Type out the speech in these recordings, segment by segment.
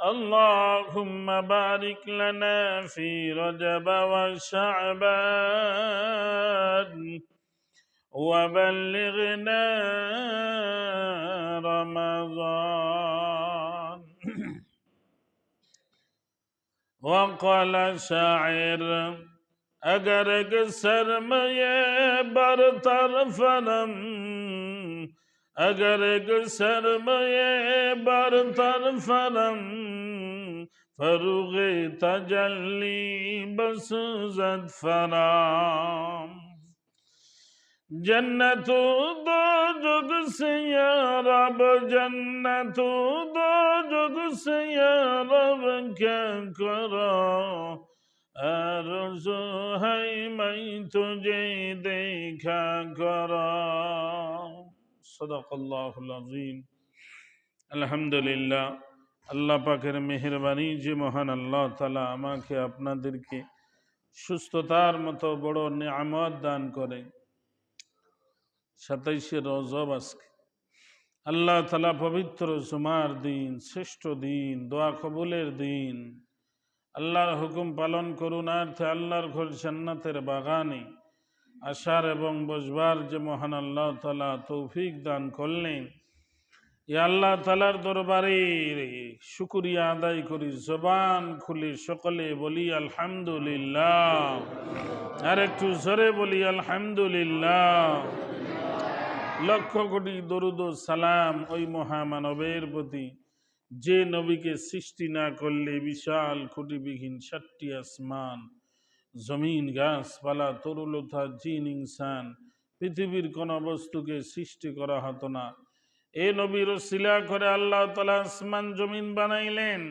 اللهم بارك لنا في رجب وشعبان وبلغنا رمضان. وقال شاعر اگر ایک سرمایہ برتر فنم، اگر ایک سرمایہ برتر فنم، فروغ تجلی بسوزد فرام. جنت دو جگ سے یا رب، جنت دو جگ سے یا رب کیا کرا، آرزو ہے میں تجھے دیکھا کرا. صدق اللہ العظیم. আলহামদুলিল্লাহ, আল্লাহ পাকের মেহেরবানি যে মহান আল্লাহ তাআলা আমাকে আপনাদেরকে সুস্থতার মতো বড় নিয়ামত দান করে 27শে রজব আজকে আল্লাহ তাআলা পবিত্র জুমার দিন, শ্রেষ্ঠ দিন, দোয়া কবুলের দিন, আল্লাহর হুকুম পালন করুণার্থে আল্লাহর ঘর জান্নাতের বাগানে আসার এবং বসবার যে মহান আল্লাহ তাআলা তৌফিক দান করলেন, ইয়া আল্লাহ তাআলার দরবারে শুকরিয়া আদায় করি, জবান খুলে সকলে বলি আলহামদুলিল্লাহ। আর একটু জোরে বলি আলহামদুলিল্লাহ। লক্ষ কোটি দরুদ ও সালাম ওই মহামানবের প্রতি যে নবীকে সৃষ্টি না করলে বিশাল খুঁটিবিহীন 7টি আসমান, জমিন, গাছপালা, তরুলতা, জিন, ইনসান, পৃথিবীর কোন বস্তুকে সৃষ্টি করা হতো না। এ নবীর ওসিলা করে আল্লাহ তাআলা আসমান জমিন বানাইলেন।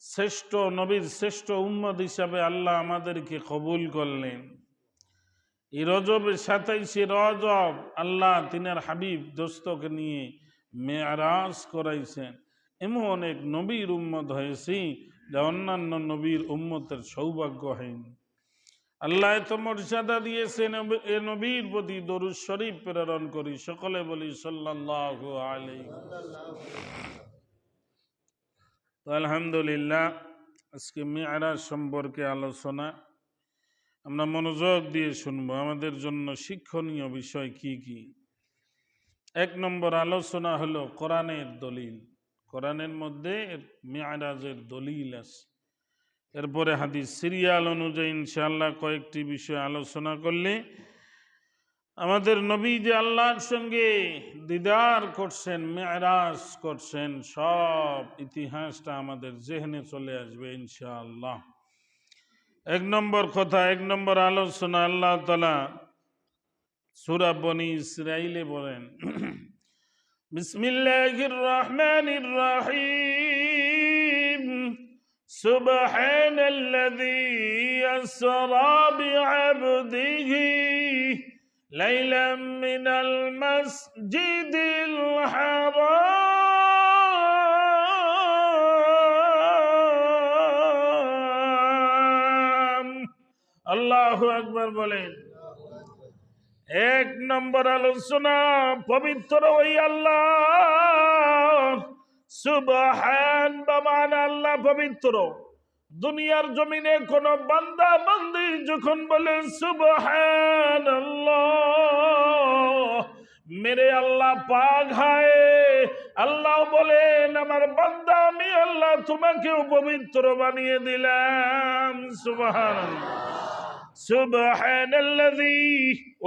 শ্রেষ্ঠ নবীর শ্রেষ্ঠ উম্মত হিসাবে আল্লাহ আমাদেরকে কবুল করলেন। এই রজবে 27শে রজব আল্লাহ তিনার হাবিব দোস্তকে নিয়ে মেরাজ করাইছেন। এমন অনেক নবীর উম্মত হয়েছি যা অন্যান্য নবীর উম্মতের সৌভাগ্য হয়নি। আল্লাহ এত মর্যাদা দিয়েছেন, এ নবীর প্রতি দরুদ শরীফ প্রেরণ করি, সকলে বলি সাল্লাল্লাহু আলাইহি ওয়াসাল্লাম। তো আলহামদুলিল্লাহ, আজকে মেরাজ সম্পর্কে আলোচনা আমরা মনোযোগ দিয়ে শুনবো। আমাদের জন্য শিক্ষণীয় বিষয় কি কি? 1 নম্বর আলোচনা হলো কোরআনের দলিল। কোরআনের মধ্যে মেরাজের দলিল আছে। এরপরে হাদিস সিরিয়াল অনুযায়ী ইনশাআল্লাহ কয়েকটি বিষয় আলোচনা করলে আমাদের নবী যে আল্লাহর সঙ্গে দিদার করছেন, মেরাজ করছেন, সব ইতিহাসটা আমাদের জেহনে চলে আসবে ইনশাআল্লাহ। 1 নম্বর কথা, 1 নম্বর আলোচনা, আল্লাহ তাআলা সূরা বনী ইসরাঈলে বলেন, বিসমিল্লাহির রহমানির রহিম, সুবহানাল্লাযী আসরা বিআবদিহি লাইলাম মিনাল মাসজিদিল হারাম। আল্লাহু আকবার বলেন। 1 নম্বর আলোচনা, পবিত্র ওই আল্লাহ। সুবহান বামান, আল্লাহ পবিত্র। দুনিয়ার জমিনে কোন বান্দা বান্দি যখন বলে সুবহানাল্লাহ, মেরে আল্লাহ পাক হায়, আল্লাহ বলেন আমার বান্দা আমি আল্লাহ তোমাকেও পবিত্র বানিয়ে দিলাম। সুবহানাল্লাহ। সুবহানাল্লাযী,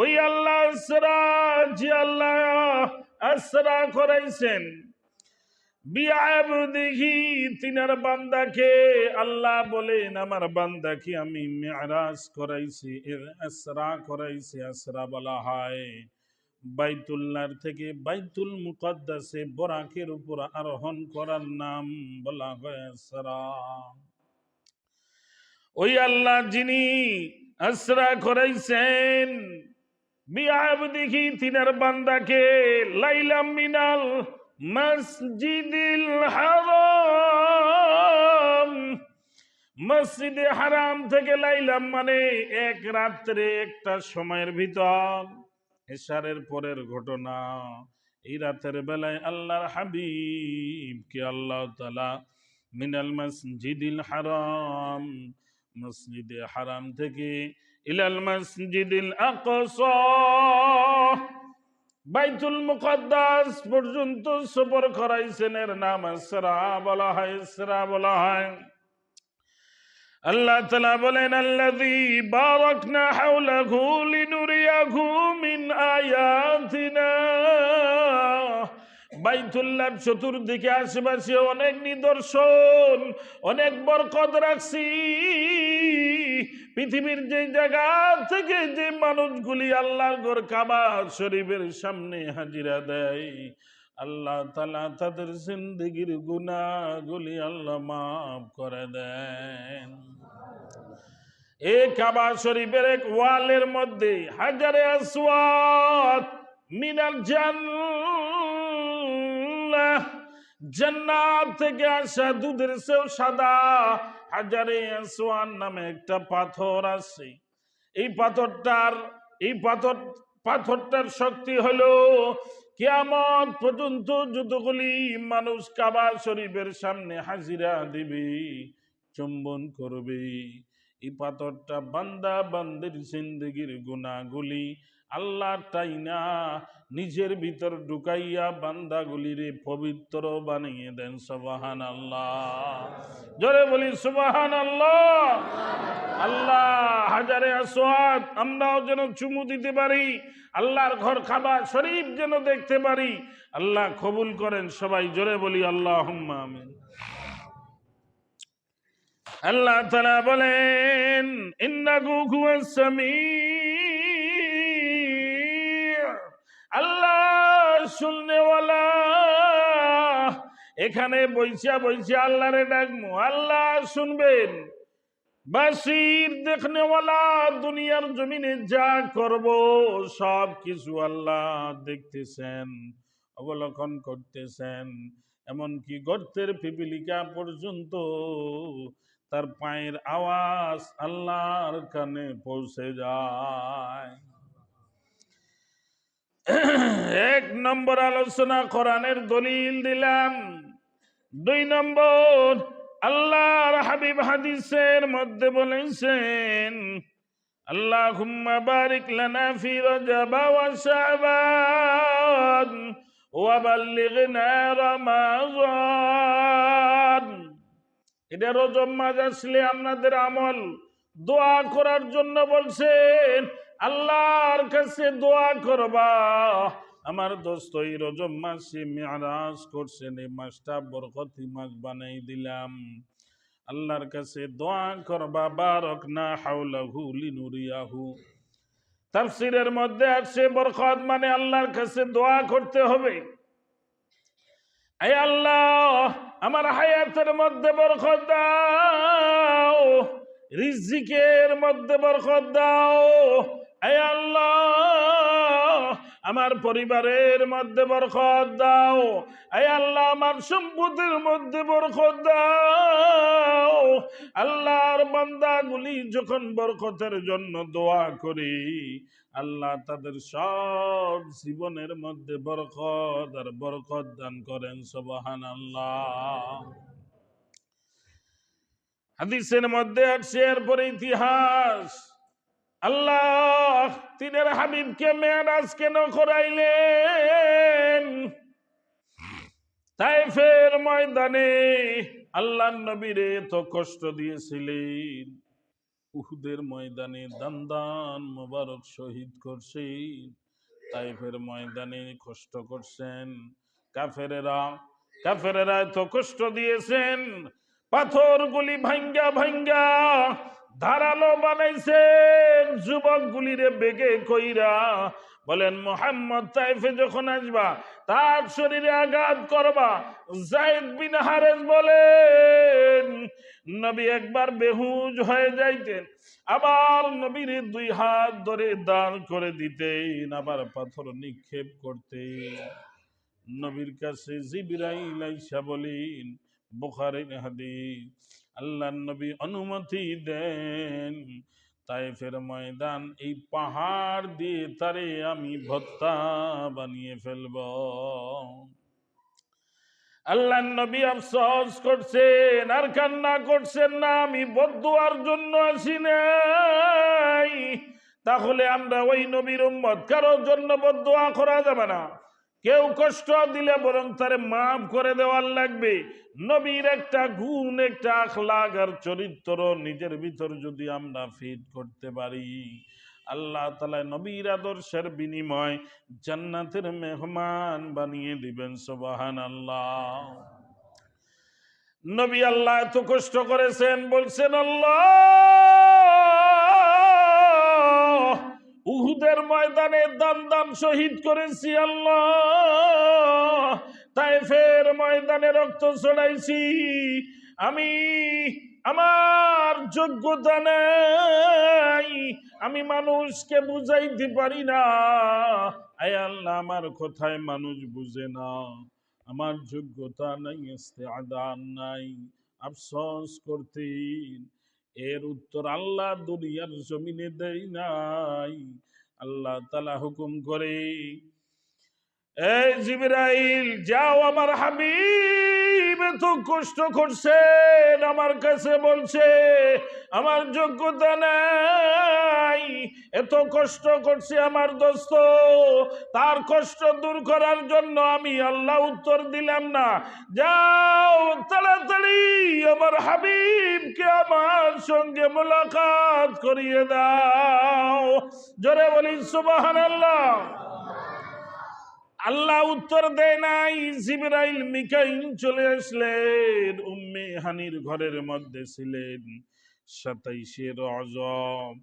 ওই আল্লাহ আসরা, যে আল্লাহ আসরা করাইছেন, বিআবদিহি, তিনার বান্দাকে। আল্লাহ বলেন আমার বান্দাকে আমি মেরাজ করাইছি, এর আসরা করাইছি। আসরা বলা হয় বাইতুল্লাহর থেকে বাইতুল মুকদ্দাসে বরাকের উপর আরোহণ করার নাম বলা হয় আসরা। ওই আল্লাহ যিনি আসরা করাইছেন বিআবদিহি, তিনার বান্দাকে, লাইলাম মিনাল মসজিদিল হারাম, মসজিদে হারাম থেকে লাইলাম মানে এক রাত্রে, একটা সময়ের ভিতর, এশারের পরের ঘটনা। এই রাতের বেলায় আল্লাহর হাবিবকে আল্লাহ তাআলা মিনাল মসজিদিল হারাম, মসজিদে হারাম থেকে ইলাল মসজিদিল আকসা, বাইতুল মুকদ্দাস পর্যন্ত সফর করাইছেন। এর নাম ইসরা বলা হয়, ইসরা বলা হয়। আল্লাহ তাআলা বলেন, আল্লাযী বারাকনা হাওলাহু লিনুরিয়াহু মিন আয়াতিনা। বাইতুল্লাহর চতুর্দিকে আশেপাশে অনেক নিদর্শন, অনেক বরকত রাখছি। পৃথিবীর যে জায়গা থেকে যে মানুষগুলি আল্লাহর ঘর কাবা শরীফের সামনে হাজিরা দেয়, আল্লাহ তাআলা তাদের জিন্দেগির গুনাহগুলি আল্লাহ মাফ করে দেন। এই কাবা শরীফের এক ওয়ালের মধ্যে হাজারে আসওয়াদ মিনাল জান্নাহ, জান্নাত থেকে আসা দুধের চেয়েও সাদা হাজারে আসওয়াদ নামে একটা পাথর আছে। এই পাথরটার শক্তি হলো কিয়ামত পর্যন্ত যতগুলি মানুষ কাবা শরীফের সামনে হাজিরা দিবে, চুম্বন করবে, এই পাথরটা বান্দা বান্দির জিন্দেগির গুনাহগুলি আল্লাহ টাইনা নিজের ভিতর ঢুকাইয়া বান্দাগুলিরে পবিত্র বানিয়ে দেন। সুবহানাল্লাহ, জোরে বলি সুবহানাল্লাহ। আল্লাহ হাজারে আসওয়াদ আমরাও যেন চুমু দিতে পারি, আল্লাহর ঘর কাবা শরীফ যেন দেখতে পারি। আল্লাহ কবুল করেন। সবাই জোরে বলি আল্লাহুম্মা আমিন। আল্লাহ তাআলা বলেন, ইন্নাহু হুয়াস সামিউ, আল্লাহ শুননেওয়ালা। এখানে বইসা বইসা আল্লাহরে ডাকমু, আল্লাহ শুনবেন। বাসির দেখনেওয়ালা, দুনিয়ার জমিনে যা করব সব কিছু আল্লাহ দেখতেছেন, অবলোকন করতেছেন। এমনকি গর্তের পিপিলিকা পর্যন্ত তার পায়ের আওয়াজ আল্লাহর কানে পৌঁছে যায়। এক নম্বর আলোচনা কোরআনের দলিল দিলাম। 2 নম্বর আল্লাহর হাবিব হাদিসের মধ্যে বলেছেন, আল্লাহুম্মা বারিক লানা ফি রজব ওয়া শাবান ওয়া বাল্লিগনা রমাযান। এটা রজব মাস আসলে আপনাদের আমল দোয়া করার জন্য বলছেন। আল্লাহর কাছে দোয়া করবা, আমার দোস্ত এই রজব মাসে মেরাজ করছেন, এই মাসটা বরকতি মাস বানাই দিলাম। আল্লাহর কাছে দোয়া করবা, বারাকনা হাওলাহু লিনুরিয়াহু। তাফসীরের মধ্যে আছে বরকত মানে আল্লাহর কাছে দোয়া করতে হবে। আয় আল্লাহ, আমার হায়াতের মধ্যে বরকত দাও, রিজিকের মধ্যে বরকত দাও। আয় আল্লাহ, আমার পরিবারের মধ্যে বরকত দাও। আয় আল্লাহ, আমার সম্পদের মধ্যে বরকত দাও। আল্লাহর বান্দাগুলি যখন বরকতের জন্য দোয়া করি, আল্লাহ তাদের সব জীবনের মধ্যে বরকত আর বরকত দান করেন। সুবহানাল্লাহ। হাদিসের মধ্যে আছে এরপরে ইতিহাস, আল্লাহ তিনের হাবিবকে মেরাজ কেন করাইলেন? তায়েফের ময়দানে আল্লাহ নবীরে তো কষ্ট দিয়েছিলেন, উহুদের ময়দানে দান মোবারক শহীদ করছেন, তাইফের ময়দানে কষ্ট করছেন। কাফেরেরা তো কষ্ট দিয়েছেন, পাথরগুলি ভাঙ্গা ভাঙ্গা ধারালো বানাইছেন। যুবকগুলিরে বেগে কইরা বলেন, মুহাম্মদ তাইফে যখন আসবা তার শরীরে আঘাত করবা। যায়েদ বিন হারেস বলেন, নবী একবার বেহুশ হয়ে যাইতেন, আবার নবীর 2 হাত ধরে দাঁড় করে দিতেন, আবার পাথর নিক্ষেপ করতেন। নবীর কাছে জিবরাইল আইসা বলেন, বুখারীর হাদিস, আল্লাহর নবী অনুমতি দেন, তায়েফের ময়দান এই পাহাড় দিয়ে তারে আমি ভর্তা বানিয়ে ফেলব। আল্লাহ নবী আফসোস করছেন আর কান্না করছেন, না আমি বদদুয়ার জন্য আসি নাই। তাহলে আমরা ওই নবীর উম্মত, কারোর জন্য বদদুয়া করা যাবে না। কেউ কষ্ট দিলে বরং তারে মাফ করে দেওয়ার লাগবে। নবীর একটা গুণ, একটা আখলাক আর চরিত্র নিজের ভিতর যদি আমরা ফিট করতে পারি, আল্লাহ তাআলা নবীর আদর্শের বিনিময় জান্নাতের মেহমান বানিয়ে দিবেন। সুবহানাল্লাহ। নবী আল্লাহ এত কষ্ট করেছেন, বলছেন আল্লাহ উহুদের ময়দানে দান দান শহীদ করেছি, আল্লাহ তায়েফের ময়দানে রক্ত ছড়াইছি, আমি আমার যোগ্যতা নেই, আমি মানুষকে বুঝাইতে পারি না, আয় আল্লাহ আমার কথায় মানুষ বুঝে না, আমার যোগ্যতা নাই, ইস্তেআদাত নাই, আফসোস করতেন। এর উত্তর আল্লাহ দুনিয়ার জমিনে দেয় নাই। আল্লাহ তাআলা হুকুম করে, এই জিবরাইল যাও, আমার হাবিব এত কষ্ট করছেন, আমার কাছে বলছে আমার যোগ্যতা নাই, এত কষ্ট করছে আমার দোস্ত, তার কষ্ট দূর করার জন্য আমি আল্লাহ উত্তর দিলাম না, যাও তাড়াতাড়ি আমার হাবিবকে আমার সঙ্গে মুলাকাত করিয়ে দাও। জোরে বলি সুবহানাল্লাহ। আল্লাহ উত্তর দেয় নাই, জিবরাইল মিকাইল চলে আসলেন। উম্মে হানির ঘরের মধ্যে ছিলেন 27শে রজব।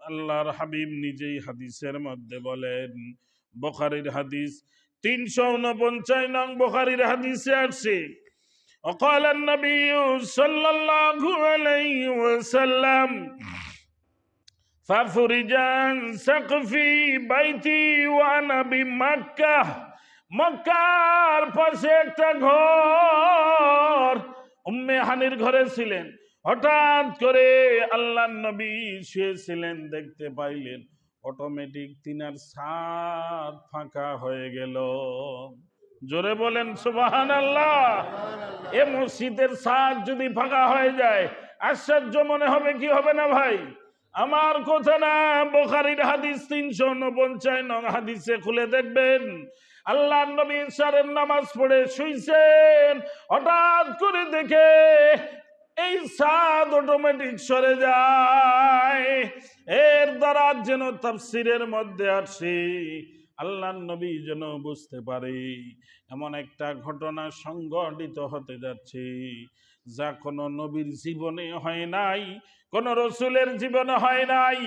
আল্লাহর হাবিব নিজেই হাদিসের মধ্যে বলেন, বুখারীর হাদিস 349 নং বুখারীর হাদিসে আছে, وقال النبي صلى الله عليه وسلم ففرج عن سقف بيتي وانا بمكة। মক্কার পাশে একটা ঘর, উম্মে হানির ঘরে ছিলেন। হঠাৎ করে আল্লাহর নবী শুয়েছিলেন, দেখতে পাইলেন অটোমেটিক তিনার ছাদ ফাঁকা হয়ে গেল। জোরে বলেন সুবহানাল্লাহ। এ মসজিদের ছাদ যদি ফাঁকা হয়ে যায় আশ্চর্য মনে হবে, কি হবে না ভাই? আমার কথা না, বুখারীর হাদিস 349 নং হাদিসে খুলে দেখবেন, আল্লাহ নবী ইশারের নামাজ পড়ে শুইছেন, হঠাৎ করে দেখে এই ছাদ অটোমেটিক সরে যায়। এর দ্বারা যেন তাফসীরের মধ্যে আসে, আল্লাহ নবী যেন বুঝতে পারে এমন একটা ঘটনা সংঘটিত হতে যাচ্ছে যা কোনো নবীর জীবনে হয় নাই, কোন রসুলের জীবনে হয় নাই,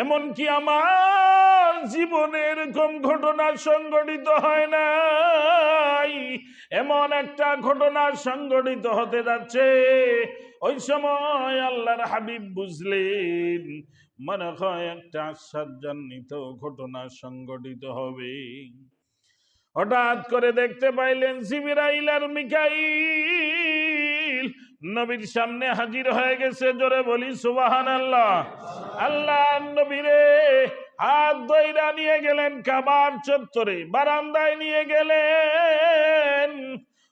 এমনকি আমার জীবনে এরকম ঘটনা সংঘটিত হয় নাই। এমন একটা ঘটনা সংঘটিত হতে যাচ্ছে। ওই সময় আল্লাহর হাবিব বুঝলেন মনে হয় একটা আশ্চর্যান্বিত ঘটনা সংঘটিত হবে। হঠাৎ করে দেখতে পাইলেন জিবরাইল আর মিকাইল নবীর সামনে হাজির হয়ে গেছে। জোরে বলি সুবহানাল্লাহ। আল্লাহ নবীরে হাত ধইরা নিয়ে গেলেন কাবার চত্বরে, বারান্দায় নিয়ে গেলেন।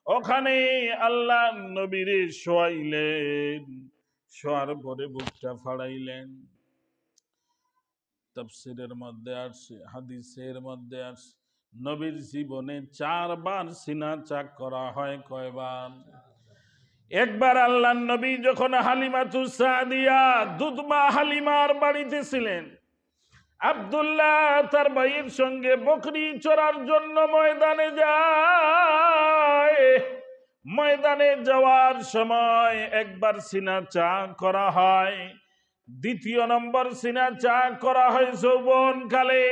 ওখানে আল্লাহ নবীরে শোয়াইলেন, শোয়ার পরে বুকটা ফাড়াইলেন। তাফসীরের মধ্যে আসছে, হাদিসের মধ্যে আসছে, নবীর জীবনে 4 বার সিনা চাক করা হয়। কয়বার? একবার আল্লাহ নবী যখন হালিমাতুস সাদিয়া দুধমা হালিমার বাড়িতে ছিলেন, আব্দুল্লাহ তার ভাইয়ের সঙ্গে বকরি চড়ার জন্য ময়দানে যায়। ময়দানে যাওয়ার সময় একবার সিনা চাক করা হয়, দ্বিতীয় নম্বর সিনা চাক করা হয় যৌবন কালে।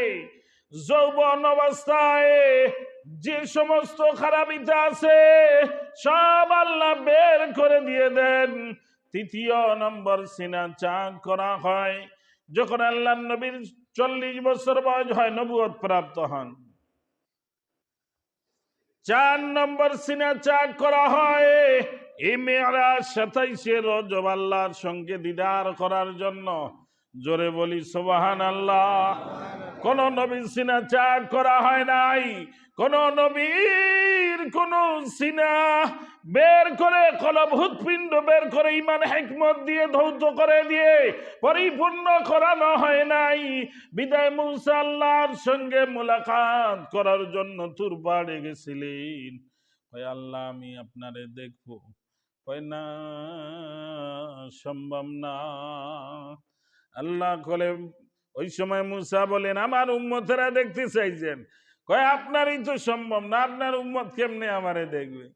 যৌবন অবস্থায় যে সমস্ত খারাপিতা আছে সব আল্লাহ বের করে দিয়ে দেন। তৃতীয় নম্বর সিনা চাক করা হয় যখন আল্লাহ নবীর 40 বছর বয়স হয়, নবুয়ত প্রাপ্ত হন। 4 নম্বর সিনা চাক করা হয় এই মেয়েরাজ 27শে রজব আল্লাহর সঙ্গে দিদার করার জন্য। জোরে বলি সুবহানাল্লাহ। কোন নবীর সিনা চাক করা হয় নাই, কোন নবীর কোন সিনা বের করে কলব হৃৎপিণ্ড বের করে ইমান হিকমত দিয়ে ধৌত করে দিয়ে পরিপূর্ণ করানো হয় নাই। বিদায় মুসা আল্লাহর সঙ্গে মুলাকাত করার জন্য তুর পাড়ে গেছিলেন। আল্লাহ আমি আপনারে দেখবো, না সম্ভব না। আল্লাহ বলে, ওই সময় মুসা বলেন আমার উম্মতেরা দেখতে চাইছেন, কয় আপনারই তো সম্ভব না, আপনার উম্মত কেমনে আমারে দেখবে।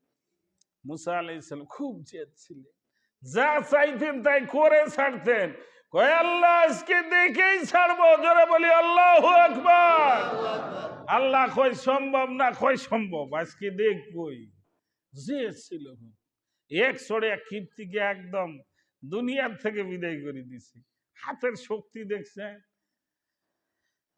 মুসা আলাইহিস সালাম খুব জেদ ছিলেন, যা চাইতেন তাই করে ছাড়তেন। কয় আল্লাহ আজকে দেখেই ছাড়বো। জোরে বলি আল্লাহু আকবার। আল্লাহ কয় সম্ভব না, কয় সম্ভব, আজকে দেখবই। জেদ ছিল, এক সরে এক কীর্তিকে একদম দুনিয়ার থেকে বিদায় করে দিছে। হাতের শক্তি দেখছেন।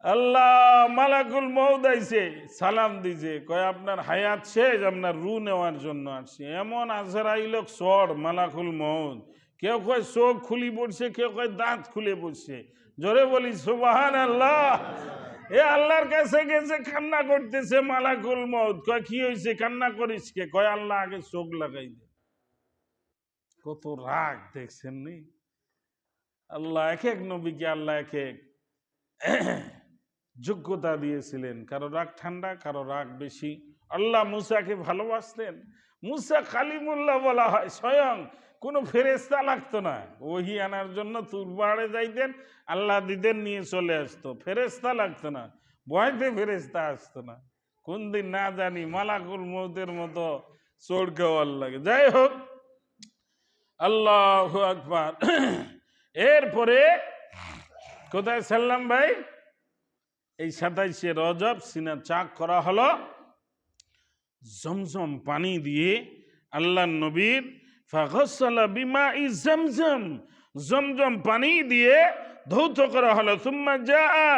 আল্লাহ মালাকুল মউত আইছে, সালাম দিছে, কয় আপনার হায়াত শেষ, আপনার রু নেওয়ার জন্য আসছে। এমন আজরাইল সর মালাকুল মউত, কেউ কয় চোখ খুলি পড়ছে, কেউ কয় দাঁত খুলে পড়ছে। জোরে বলি সুবহানাল্লাহ। এ আল্লাহর কাছে গেছে, কান্না করতেছে মালাকুল মউত। কয় কি হয়েছে, কান্না করিস কে? কয় আল্লাহ আগে চোখ লাগাই দে। কত রাগ দেখছেন নি আল্লাহ। এক এক নবীকে আল্লাহ এক এক যোগ্যতা দিয়েছিলেন, কারো রাগ ঠান্ডা, কারো রাগ বেশি। আল্লাহ মুসাকে ভালোবাসতেন। মুসা কালিমুল্লাহ বলা হয়, স্বয়ং কোনো ফেরেশতা লাগতো না, ওহি আনার জন্য তুর পাহাড়ে যাইতেন, আল্লাহ দিতেন, নিয়ে চলে আসতো, ফেরেশতা লাগতো না, ভয়তে ফেরেশতা আসতো না। কোন দিন না জানি মালাকুল মউতের মতো চোরকেওয়াল লাগে। যাই হোক, আল্লাহু আকবার। এরপরে কোথায় সাল্লাম ভাই? এই 27শে রজব সিনা চাক করা হলো জমজম পানি দিয়ে। আল্লাহ নবীর ফাগসালা বিমাই জমজম, জমজম পানি দিয়ে ধৌত করা হলো। সুম্মা জাআ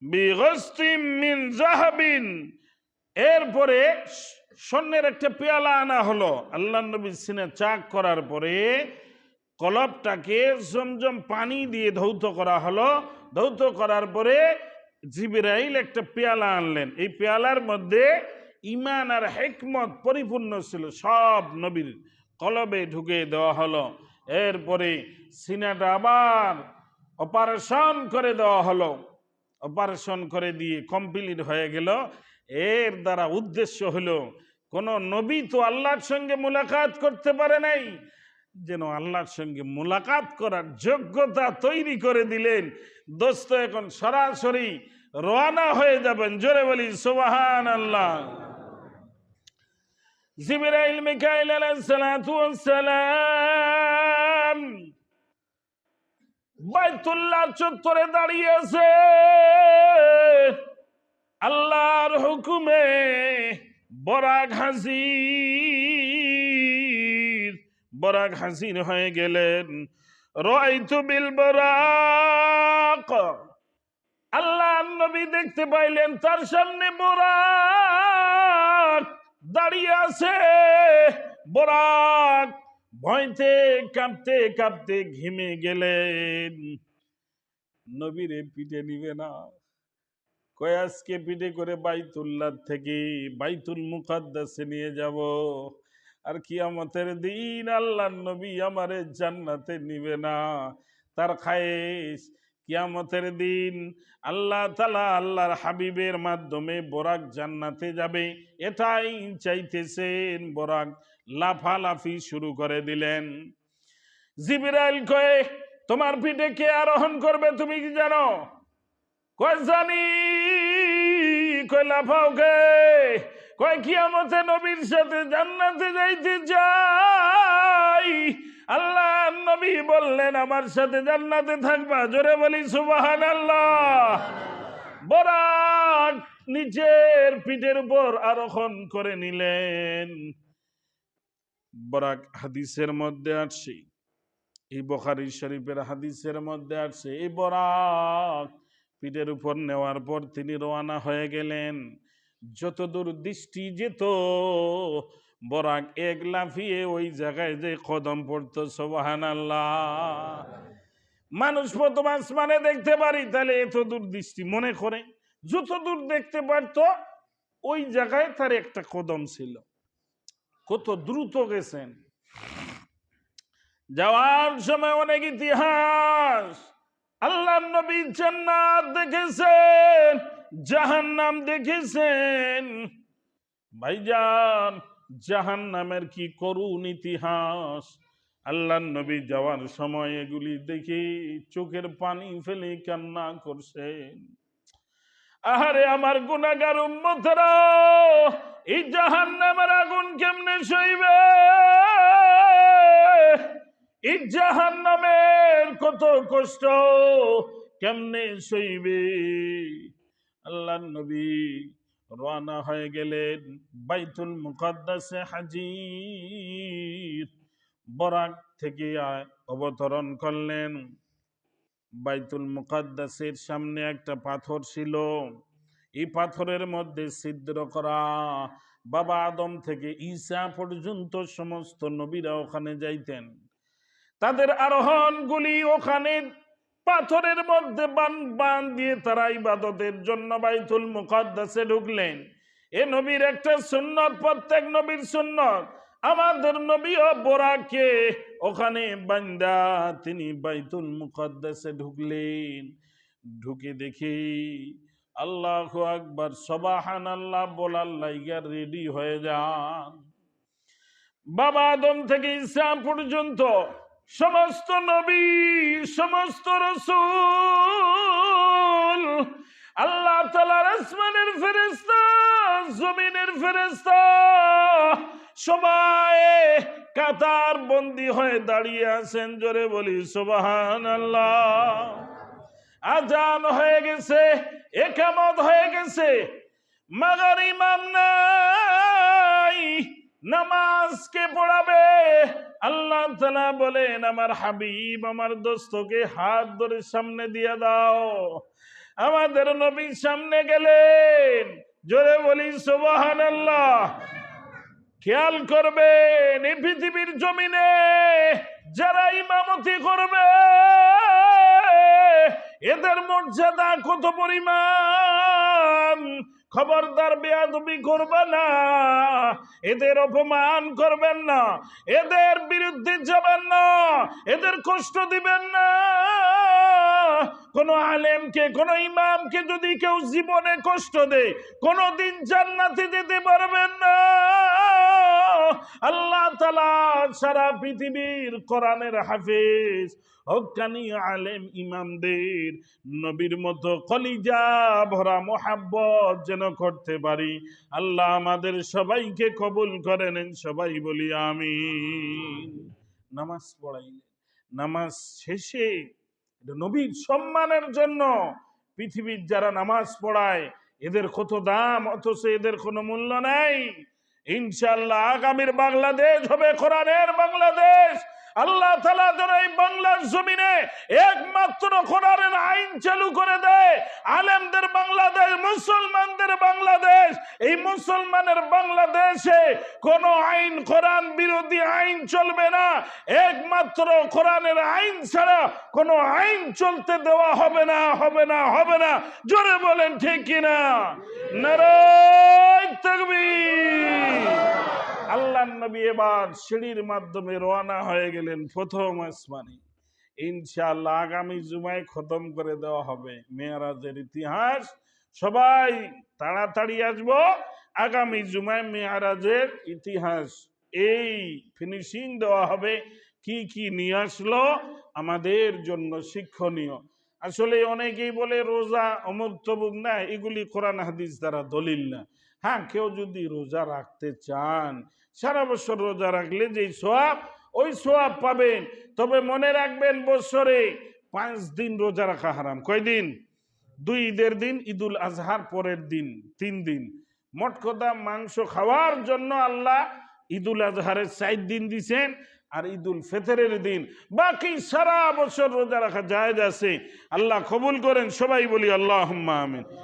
বিগসতিম মিন যাহাবিন, এরপরে স্বর্ণের একটা পেয়ালা আনা হলো। আল্লাহ নবীর সিনা চাক করার পরে কলবটাকে জমজম পানি দিয়ে ধৌত করা হলো। ধৌত করার পরে জিবরাইল একটা পেয়ালা আনলেন। এই পেয়ালার মধ্যে ঈমান আর হিকমত পরিপূর্ণ ছিল, সব নবীর কলবে ঢুকে দেওয়া হলো। এরপরে সিনাটা আবার অপারেশন করে দেওয়া হলো। অপারেশন করে দিয়ে কমপ্লিট হয়ে গেল। এর দ্বারা উদ্দেশ্য হলো, কোন নবী তো আল্লাহর সঙ্গে মুলাকাত করতে পারে নাই, যেন আল্লাহর সঙ্গে মুলাকাত করার যোগ্যতা তৈরি করে দিলেন। দোস্ত এখন সরাসরি রওনা হয়ে যাবেন। জোরে বলি সুবহানাল্লাহ। জিবরাইল মিকাইল আলাইহিস সালাতু ওয়াস সালাম বাইতুল্লাহ চত্বরে দাঁড়িয়ে আছে। আল্লাহর হুকুমে বরাক হাজির হয়ে গেলেন। রাআইতু বিল বরাক, আল্লাহ নবী দেখতে পাইলেন তার সামনে বরাক দাঁড়িয়ে আছে। বরাক ভয়তে কাঁপতে কাঁপতে ঘেমে গেলেন। নবীরে পিঠে নিবে না, কয় আজকে পিঠে করে বাইতুল্লাহ থেকে বাইতুল মুকাদ্দাসে নিয়ে যাব, আর কিয়ামতের দিন আল্লাহ নবী আমারে জান্নাতে নিবে না। তার খায়েশ কিয়ামতের দিন আল্লাহ তাআলা আল্লাহর হাবিবের মাধ্যমে বরাক জান্নাতে যাবে, এটাই চাইতেছেন। বরাক লাফালাফি শুরু করে দিলেন। জিবরাইল কয় তোমার পিঠে কে আরোহণ করবে তুমি কি জানো? কয় জানি। কয় লাফাও কে? কয় কিয়ামতে নবীর সাথে জান্নাতে যাইতে চাই। আল্লাহ নবী বললেন আমার সাথে জান্নাতে থাকবা। জোরে বলি সুবহানাল্লাহ। বরাক নিচের পিঠের উপর আরোহণ করে নিলেন। বরাক হাদিসের মধ্যে আসছে, এই বুখারী শরীফের হাদিসের মধ্যে আসছে, এই বরাক পিঠের উপর নেওয়ার পর তিনি রওনা হয়ে গেলেন। যতদূর দৃষ্টি যেত বরাক এক লাফিয়ে ওই জায়গায় যে কদম পড়তো। সুবহানাল্লাহ। মানুষ প্রথম আসমানে দেখতে পারি, তাহলে এত দূর দৃষ্টি মনে করে যত দূর দেখতে পারতো ওই জায়গায় তার একটা কদম ছিল। কত দ্রুত গেছেন। যাওয়ার সময় অনেক ইতিহাস। আল্লাহ নবী জান্নাত দেখেছেন, জাহান্নাম দেখেছেন। ভাইজান, জাহান্নামের কি করুণ ইতিহাস। আল্লাহ নবী যাওয়ার সময় এগুলি দেখে চোখের পানি ফেলে কান্না করছেন। আহারে আমার গুনাহগার উম্মতরা, এই জাহান্নামের আগুন কেমনে সইবে? এই জাহান্নামের কত কষ্ট কেমনে সইবে? আল্লাহর নবী রওনা হয়ে গেলেন বাইতুল মুকাদ্দাসে হাজির। বরাক থেকে অবতরণ করলেন। বাইতুল মুকাদ্দাসের সামনে একটা পাথর ছিল। এই পাথরের মধ্যে ছিদ্র করা। বাবা আদম থেকে ঈসা পর্যন্ত সমস্ত নবীরা ওখানে যাইতেন। তাদের আরোহণগুলি ওখানে পাথরের মধ্যে বান দিয়ে তারা ইবাদতের জন্য বাইতুল মুকাদ্দাসে ঢুকলেন। এ নবীর একটা সুন্নত, প্রত্যেক নবীর সুন্নত। আমাদের নবীও বোরাকে ওখানে বান্দা তিনি বাইতুল মুকাদ্দাসে ঢুকলেন। ঢুকে দেখি আল্লাহু আকবার, সুবহানাল্লাহ বলার লাইগা রেডি হয়ে যান। বাবা আদম থেকে ঈসা পর্যন্ত সমস্ত নবী, সমস্ত রাসূল, আল্লাহ তাআলার আসমানের ফেরেশতা, জমিনের ফেরেশতা সবাই কাতার বন্দী হয়ে দাঁড়িয়ে আছেন। জোরে বলি সুবহানাল্লাহ। আজান হয়ে গেছে, ইকামত হয়ে গেছে, মাগরিব ইমাম নাই, নামাজ কে পড়াবে? আল্লাহ তাআলা বলেন, আমার হাবিব আমার দোস্তকে হাত ধরে সামনে দিয়ে দাও। আমাদের নবী সামনে গেলেন। জোরে বলি সুবহানাল্লাহ। খেয়াল করবেন, এই পৃথিবীর জমিনে যারা ইমামতি করবে এদের মর্যাদা কত পরিমাণ। খবরদার বেয়াদবি করবে না, এদের অপমান করবেন না, এদের বিরুদ্ধে যাবেন না, এদের কষ্ট দিবেন না। কোন আলেমকে, কোন ইমামকে যদি কেউ জীবনে কষ্ট দেয়, কোনদিন জান্নাতে যেতে পারবেন না। আল্লাহ তাআলা সারা পৃথিবীর কোরআনের হাফেজ, হক্কানি আলেম ইমামদের নবীর মতো কলিজা ভরা মোহাব্বত যেন করতে পারি। আল্লাহ আমাদের সবাইকে কবুল করেন, সবাই বলি আমিন। নামাজ পড়াইলেন। নামাজ শেষে নবীর সম্মানের জন্য পৃথিবীর যারা নামাজ পড়ায় এদের কত দাম, অথচ এদের কোনো মূল্য নাই। ইনশাআল্লাহ আগামীর বাংলাদেশ হবে কোরআনের বাংলাদেশ। আল্লাহ তাআলা যেন এই বাংলার জমিনে একমাত্র কোরআনের আইন চালু করে দেয়। আলেমদের বাংলাদেশ, মুসলমানদের বাংলাদেশ। এই মুসলমানের বাংলাদেশে কোন আইন, কোরআন বিরোধী আইন চলবে না। একমাত্র কোরআনের আইন ছাড়া কোন আইন চলতে দেওয়া হবে না, হবে না, হবে না। জোরে বলেন ঠিক কিনা? নারায়ে তাকবীর। আল্লাহর নবী এবার সিঁড়ির মাধ্যমে রওনা হয়ে গেলেন প্রথম আসমানে। ইনশাআল্লাহ আগামী জুমায় খতম করে দেওয়া হবে মেরাজের ইতিহাস। সবাই তাড়াতাড়ি আসবো। আগামী জুমায় মেরাজের ইতিহাস এই ফিনিশিং দেওয়া হবে, কি কি নিয়ে আসলো আমাদের জন্য শিক্ষণীয়। আসলে অনেকেই বলে রোজা অমুক তমুক না, এগুলি কোরআন হাদিস দ্বারা দলিল না। হ্যাঁ, কেউ যদি রোজা রাখতে চান, সারা বছর রোজা রাখলে যেই সোয়াব, ওই সোয়াব পাবেন। তবে মনে রাখবেন, বছরে 5 দিন রোজা রাখা হারাম। কয়দিন? 2 ঈদের দিন, ঈদুল আজহার পরের দিন, 3 দিন। মোট কথা মাংস খাওয়ার জন্য আল্লাহ ঈদুল আজহারের 4 দিন দিছেন, আর ঈদুল ফিতরের দিন। বাকি সারা বছর রোজা রাখা জায়েজ আছে। আল্লাহ কবুল করেন, সবাই বলি আল্লাহুম্মা আমিন।